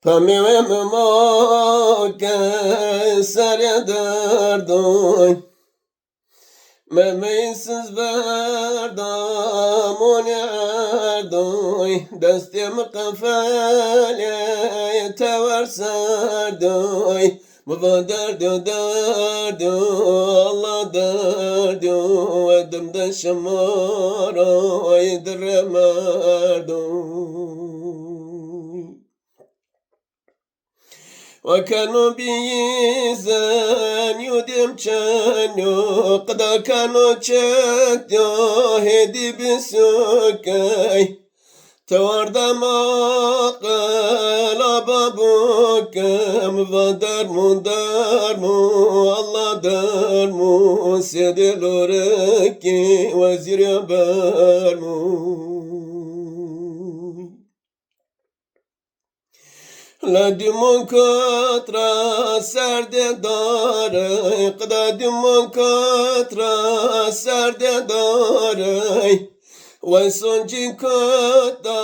Pamim mo keser derdoy Memeysiz verdam erdoy Destim kefale tever serdoy Baba derdo derdo Allah derdo Edimde şamaroy diremerdoy وكانوا بيزان يودم چانو قدا كانوا چتو هدي بسوكاي توارد ما قلب بوكم ودرمو درمو الله درمو سيدي لوركي وزير برمو لدمون کترا سرد داره قدمون کترا سرد داره و سنجی کتا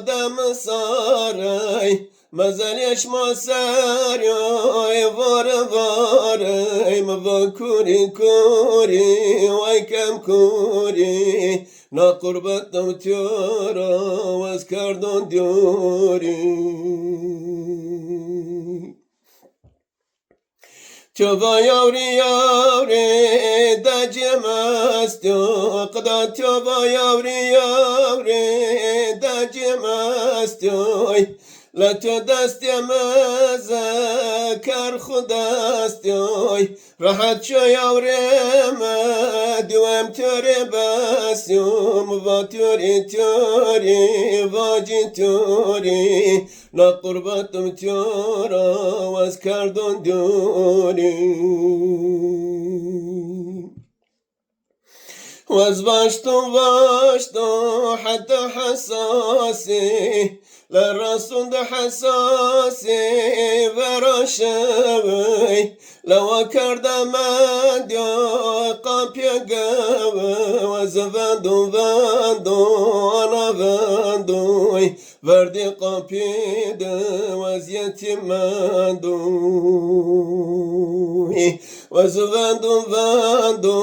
دم ساره مزلیش ما سریای وار واره مبا کوری کوری و کم کوری نا قربتم تیارا وز کردن دیاری تیوبا یاوری یاوری دجیم است قدا تیوبا یاوری یاوری دجیم است لتو دستیم ذکر خداست راحت شو یاوریم دوام توری بسیم و توری توری واجی توری نا قربتم تیارا وز کردن دوری وز باشتم حتى حساسي للرسول ده حساسي ورشوي لو كرد مديو قابي قوي وزفندو فندو انا فندوي وردي قابي ده وزيتي مندوي وزفندو فندو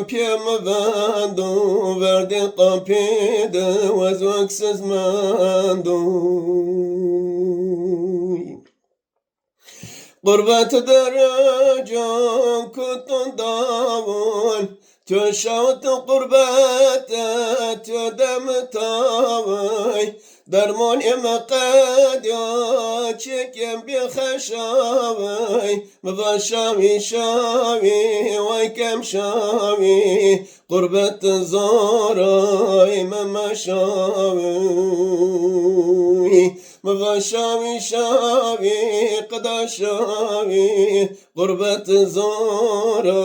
بيم فندو وردي قابي ده وزوكسز مندوي قربت درجان كنتن داون تشاوت قربت تدم تاوي درمان مقاد يا چكم بخشاوي مباشاوي شاوي ويكم شاوي قربت زاراي ممشاوي مباشاوي شاوي قدا شاوي قربت زارا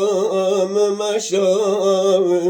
ممشاوي